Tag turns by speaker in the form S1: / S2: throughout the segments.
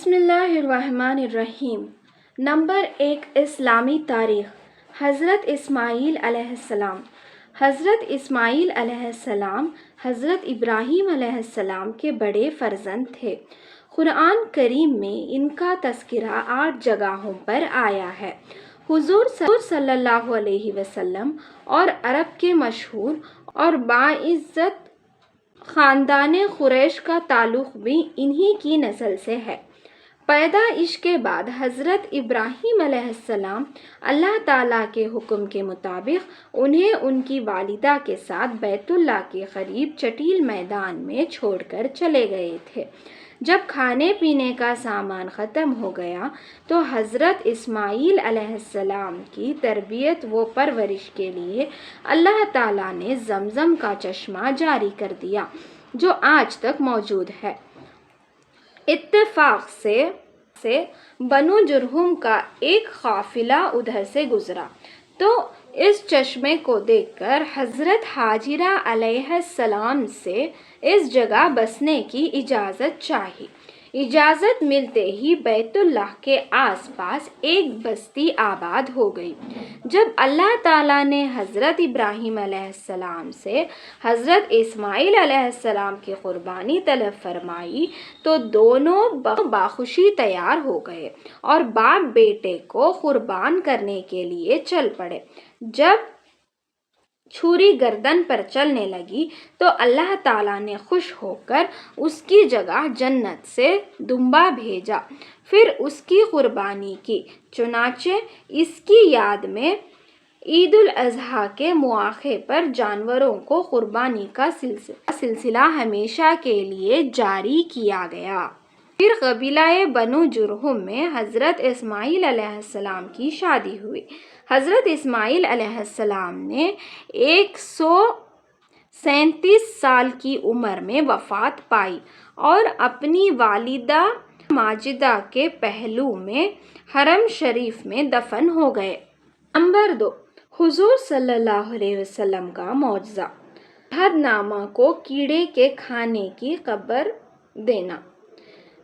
S1: بسم اللہ الرحمن الرحیم۔ نمبر 1، اسلامی تاریخ۔ حضرت اسماعیل علیہ السلام۔ حضرت اسماعیل علیہ السلام حضرت ابراہیم علیہ السلام کے بڑے فرزند تھے۔ قرآن کریم میں ان کا تذکرہ 8 جگہوں پر آیا ہے۔ حضور صلی اللہ علیہ وسلم اور عرب کے مشہور اور باعزت خاندان قریش کا تعلق بھی انہی کی نسل سے ہے۔ پیدائش کے بعد حضرت ابراہیم علیہ السلام اللہ تعالیٰ کے حکم کے مطابق انہیں ان کی والدہ کے ساتھ بیت اللہ کے قریب چٹیل میدان میں چھوڑ کر چلے گئے تھے۔ جب کھانے پینے کا سامان ختم ہو گیا تو حضرت اسماعیل علیہ السلام کی تربیت و پرورش کے لیے اللہ تعالیٰ نے زمزم کا چشمہ جاری کر دیا جو آج تک موجود ہے۔ اتفاق سے بنو جرہم کا ایک قافلہ ادھر سے گزرا تو اس چشمے کو دیکھ کر حضرت حاجرہ علیہ السلام سے اس جگہ بسنے کی اجازت چاہی۔ اجازت ملتے ہی بیت اللہ کے آس پاس ایک بستی آباد ہو گئی۔ جب اللہ تعالیٰ نے حضرت ابراہیم علیہ السلام سے حضرت اسماعیل علیہ السلام کی قربانی طلب فرمائی تو دونوں بخوشی تیار ہو گئے اور باپ بیٹے کو قربان کرنے کے لیے چل پڑے۔ جب چھری گردن پر چلنے لگی تو اللہ تعالیٰ نے خوش ہو کر اس کی جگہ جنت سے دمبا بھیجا، پھر اس کی قربانی کی۔ چنانچہ اس کی یاد میں عید الاضحیٰ کے مواقع پر جانوروں کو قربانی کا سلسلہ ہمیشہ کے لیے جاری کیا گیا۔ پھر قبیلہ بنو جرہم میں حضرت اسماعیل علیہ السلام کی شادی ہوئی۔ حضرت اسماعیل علیہ السلام نے 137 سال کی عمر میں وفات پائی اور اپنی والدہ ماجدہ کے پہلو میں حرم شریف میں دفن ہو گئے۔ نمبر 2، حضور صلی اللہ علیہ وسلم کا معجزہ، عہد نامہ کو کیڑے کے کھانے کی خبر دینا۔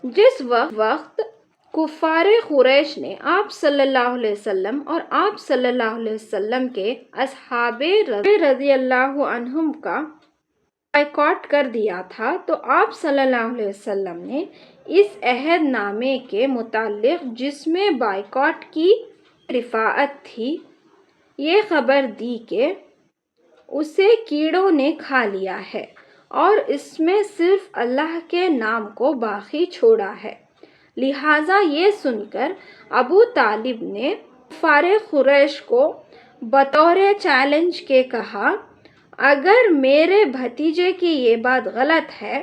S1: جس وقت کفار قریش نے آپ صلی اللہ علیہ وسلم اور آپ صلی اللہ علیہ وسلم کے اصحاب رضی اللہ عنہم کا بائیکاٹ کر دیا تھا تو آپ صلی اللہ علیہ وسلم نے اس عہد نامے کے متعلق جس میں بائیکاٹ کی رفاعت تھی یہ خبر دی کہ اسے کیڑوں نے کھا لیا ہے اور اس میں صرف اللہ کے نام کو باقی چھوڑا ہے۔ لہٰذا یہ سن کر ابو طالب نے کفار قریش کو بطور چیلنج کے کہا، اگر میرے بھتیجے کی یہ بات غلط ہے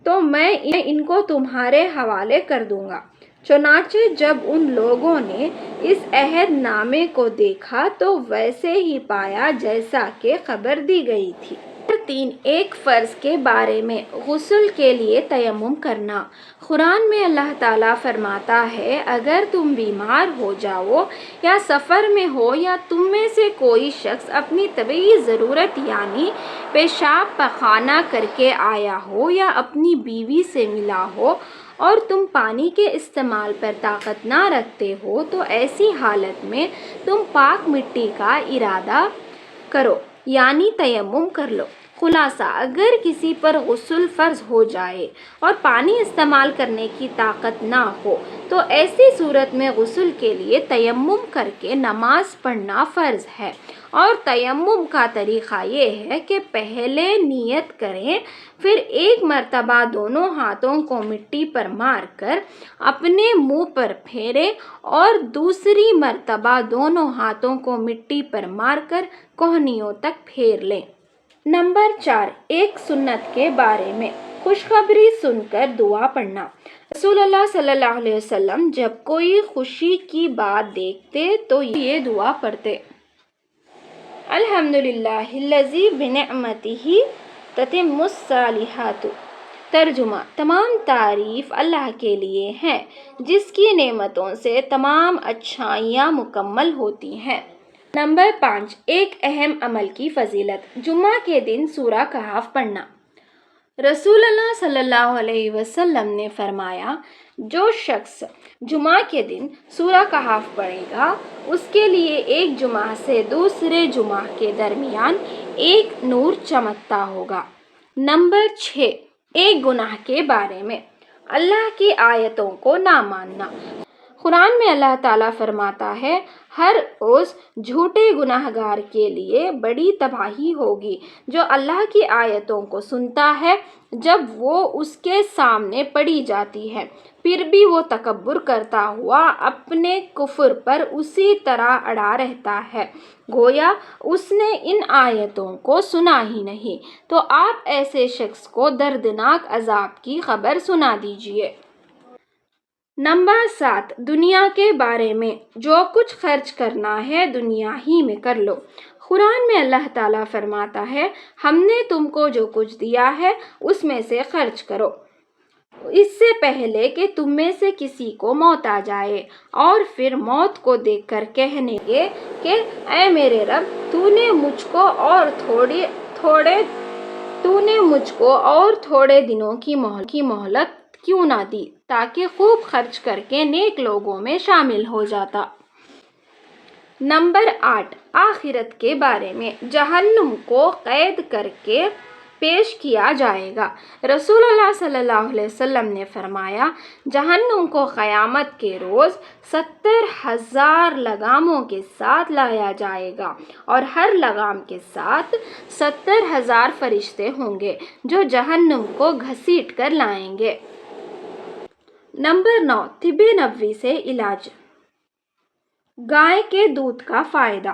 S1: تو میں ان کو تمہارے حوالے کر دوں گا۔ چنانچہ جب ان لوگوں نے اس عہد نامے کو دیکھا تو ویسے ہی پایا جیسا کہ خبر دی گئی تھی۔ نمبر 3، ایک فرض کے بارے میں، غسل کے لیے تیمم کرنا۔ قرآن میں اللہ تعالیٰ فرماتا ہے، اگر تم بیمار ہو جاؤ یا سفر میں ہو یا تم میں سے کوئی شخص اپنی طبعی ضرورت یعنی پیشاب پخانہ کر کے آیا ہو یا اپنی بیوی سے ملا ہو اور تم پانی کے استعمال پر طاقت نہ رکھتے ہو تو ایسی حالت میں تم پاک مٹی کا ارادہ کرو یعنی تیمم کر لو۔ خلاصہ، اگر کسی پر غسل فرض ہو جائے اور پانی استعمال کرنے کی طاقت نہ ہو تو ایسی صورت میں غسل کے لیے تیمم کر کے نماز پڑھنا فرض ہے، اور تیمم کا طریقہ یہ ہے کہ پہلے نیت کریں، پھر ایک مرتبہ دونوں ہاتھوں کو مٹی پر مار کر اپنے منہ پر پھیریں اور دوسری مرتبہ دونوں ہاتھوں کو مٹی پر مار کر کوہنیوں تک پھیر لیں۔ نمبر 4، ایک سنت کے بارے میں، خوشخبری سن کر دعا پڑھنا۔ رسول اللہ صلی اللہ علیہ وسلم جب کوئی خوشی کی بات دیکھتے تو یہ دعا پڑھتے، الحمدللہ الذی بنعمتہ تتم الصالحات۔ ترجمہ، تمام تعریف اللہ کے لیے ہے جس کی نعمتوں سے تمام اچھائیاں مکمل ہوتی ہیں۔ نمبر 5، ایک اہم عمل کی فضیلت، جمعہ کے دن سورہ کہف پڑھنا۔ رسول اللہ صلی اللہ علیہ وسلم نے فرمایا، جو شخص جمعہ کے دن سورہ کہف پڑھے گا اس کے لیے ایک جمعہ سے دوسرے جمعہ کے درمیان ایک نور چمکتا ہوگا۔ نمبر 6، ایک گناہ کے بارے میں اللہ کی آیتوں کو نہ ماننا۔ قرآن میں اللہ تعالیٰ فرماتا ہے، ہر اس جھوٹے گناہ گار کے لیے بڑی تباہی ہوگی جو اللہ کی آیتوں کو سنتا ہے جب وہ اس کے سامنے پڑھی جاتی ہے، پھر بھی وہ تکبر کرتا ہوا اپنے کفر پر اسی طرح اڑا رہتا ہے گویا اس نے ان آیتوں کو سنا ہی نہیں۔ تو آپ ایسے شخص کو دردناک عذاب کی خبر سنا دیجیے۔ نمبر 7، دنیا کے بارے میں جو کچھ خرچ کرنا ہے دنیا ہی میں کر لو۔ قرآن میں اللہ تعالیٰ فرماتا ہے، ہم نے تم کو جو کچھ دیا ہے اس میں سے خرچ کرو، اس سے پہلے کہ تم میں سے کسی کو موت آ جائے اور پھر موت کو دیکھ کر کہنے لگے کہ اے میرے رب، تو نے مجھ کو اور تھوڑے دنوں کی مہلت کیوں نہ دی تاکہ خوب خرچ کر کے نیک لوگوں میں شامل ہو جاتا۔ نمبر 8، آخرت کے بارے میں جہنم کو قید کر کے پیش کیا جائے گا۔ رسول اللہ صلی اللہ علیہ وسلم نے فرمایا، جہنم کو قیامت کے روز 70,000 لگاموں کے ساتھ لایا جائے گا اور ہر لگام کے ساتھ 70,000 فرشتے ہوں گے جو جہنم کو گھسیٹ کر لائیں گے۔ نمبر 9، طب نبوی سے علاج۔ گائے کے دودھ کا فائدہ۔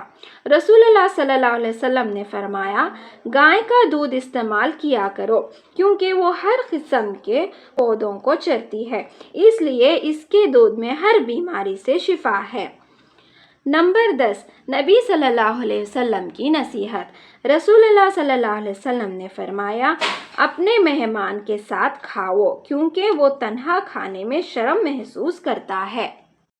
S1: رسول اللہ صلی اللہ علیہ وسلم نے فرمایا، گائے کا دودھ استعمال کیا کرو کیونکہ وہ ہر قسم کے پودوں کو چرتی ہے، اس لیے اس کے دودھ میں ہر بیماری سے شفا ہے۔ نمبر 10، نبی صلی اللہ علیہ وسلم کی نصیحت۔ رسول اللہ صلی اللہ علیہ وسلم نے فرمایا، اپنے مہمان کے ساتھ کھاؤ کیونکہ وہ تنہا کھانے میں شرم محسوس کرتا ہے۔